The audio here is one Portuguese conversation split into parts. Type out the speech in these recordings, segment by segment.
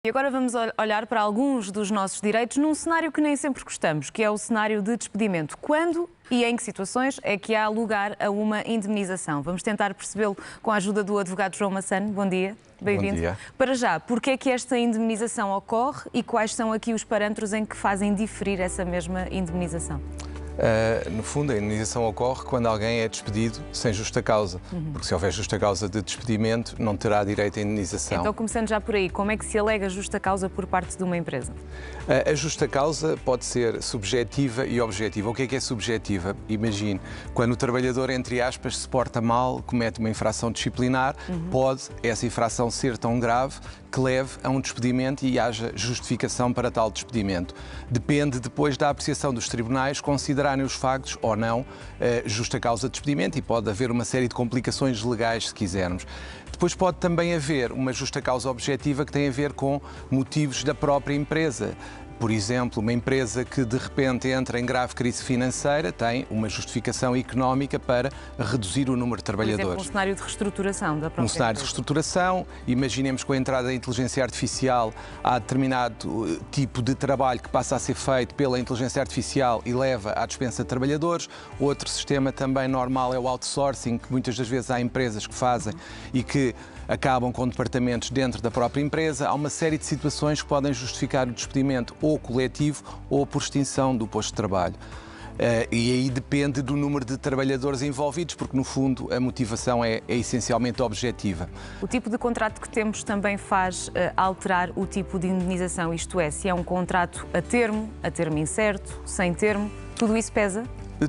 E agora vamos olhar para alguns dos nossos direitos num cenário que nem sempre gostamos, que é o cenário de despedimento. Quando e em que situações é que há lugar a uma indemnização? Vamos tentar percebê-lo com a ajuda do advogado João Massano. Bom dia, bem-vindo. Bom dia. Para já, porquê é que esta indemnização ocorre e quais são aqui os parâmetros em que fazem diferir essa mesma indemnização? No fundo, a indemnização ocorre quando alguém é despedido sem justa causa, porque se houver justa causa de despedimento, não terá direito à indemnização. Então, começando já por aí, como é que se alega justa causa por parte de uma empresa? A justa causa pode ser subjetiva e objetiva. O que é subjetiva? Imagine, quando o trabalhador, entre aspas, se porta mal, comete uma infração disciplinar, pode essa infração ser tão grave que leve a um despedimento e haja justificação para tal despedimento. Depende depois da apreciação dos tribunais considerarem os factos ou não justa causa de despedimento e pode haver uma série de complicações legais, se quisermos. Depois pode também haver uma justa causa objetiva que tem a ver com motivos da própria empresa. Por exemplo, uma empresa que de repente entra em grave crise financeira tem uma justificação económica para reduzir o número de trabalhadores. Por exemplo, um cenário de reestruturação da própria Um cenário de empresa. reestruturação, imaginemos que com a entrada da inteligência artificial há determinado tipo de trabalho que passa a ser feito pela inteligência artificial e leva à dispensa de trabalhadores. Outro sistema também normal é o outsourcing, que muitas das vezes há empresas que fazem e que acabam com departamentos dentro da própria empresa. Há uma série de situações que podem justificar o despedimento ou coletivo ou por extinção do posto de trabalho. E aí depende do número de trabalhadores envolvidos, porque no fundo a motivação é essencialmente objetiva. O tipo de contrato que temos também faz alterar o tipo de indemnização, isto é, se é um contrato a termo incerto, sem termo, tudo isso pesa?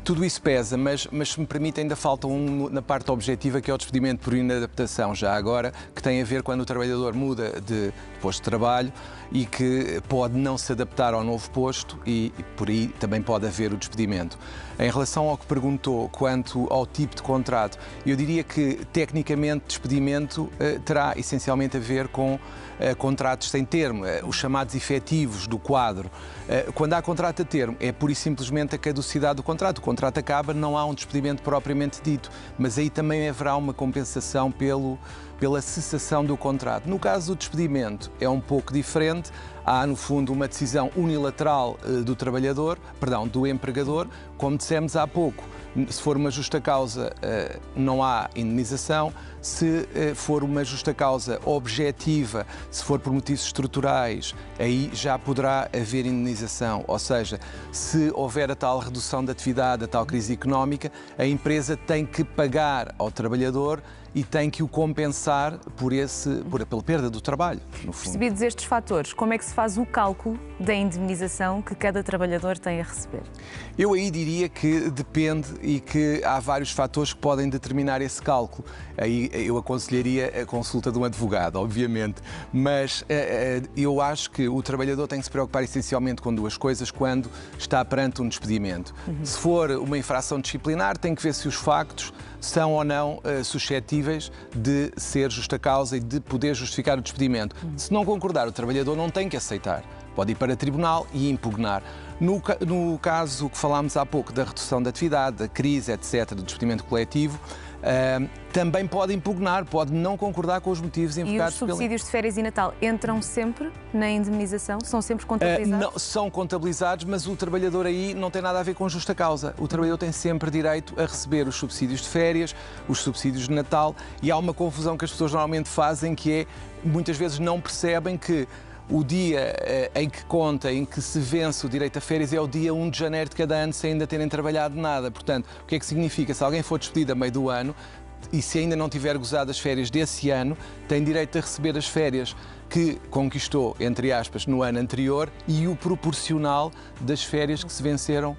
Tudo isso pesa, mas se me permite, ainda falta na parte objetiva, que é o despedimento por inadaptação, já agora, que tem a ver quando o trabalhador muda de posto de trabalho e que pode não se adaptar ao novo posto e por aí também pode haver o despedimento. Em relação ao que perguntou quanto ao tipo de contrato, eu diria que, tecnicamente, despedimento terá essencialmente a ver com contratos sem termo, os chamados efetivos do quadro. Quando há contrato a termo, é pura e simplesmente a caducidade do contrato. O contrato acaba, não há um despedimento propriamente dito, mas aí também haverá uma compensação pela cessação do contrato. No caso do despedimento, é um pouco diferente. Há, no fundo, uma decisão unilateral do empregador, como dissemos há pouco. Se for uma justa causa, não há indemnização. Se for uma justa causa objetiva, se for por motivos estruturais, aí já poderá haver indemnização. Ou seja, se houver a tal redução da atividade, a tal crise económica, a empresa tem que pagar ao trabalhador e tem que o compensar pela perda do trabalho, no fundo. Percebidos estes fatores, como é que se faz o cálculo da indemnização que cada trabalhador tem a receber? Eu aí diria que depende e que há vários fatores que podem determinar esse cálculo. Aí eu aconselharia a consulta de um advogado, obviamente, mas eu acho que o trabalhador tem que se preocupar essencialmente com duas coisas quando está perante um despedimento. Se for uma infração disciplinar, tem que ver se os factos são ou não suscetíveis de ser justa causa e de poder justificar o despedimento. Se não concordar, o trabalhador não tem que aceitar. Pode ir para tribunal e impugnar. No caso que falámos há pouco da redução da atividade, da crise, etc., do despedimento coletivo, também pode impugnar, pode não concordar com os motivos invocados. E os subsídios de férias e Natal entram sempre na indemnização? São sempre contabilizados? Não, são contabilizados, mas o trabalhador aí não tem nada a ver com justa causa. O trabalhador tem sempre direito a receber os subsídios de férias, os subsídios de Natal, e há uma confusão que as pessoas normalmente fazem, que é, muitas vezes não percebem que o dia em que conta, em que se vence o direito a férias, é o dia 1 de janeiro de cada ano, sem ainda terem trabalhado nada. Portanto, o que é que significa? Se alguém for despedido a meio do ano e se ainda não tiver gozado as férias desse ano, tem direito a receber as férias que conquistou, entre aspas, no ano anterior e o proporcional das férias que se venceram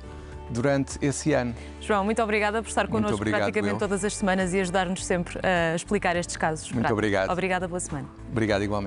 durante esse ano. João, muito obrigada por estar connosco praticamente todas as semanas e ajudar-nos sempre a explicar estes casos. Muito obrigado. Obrigada, boa semana. Obrigado, igualmente.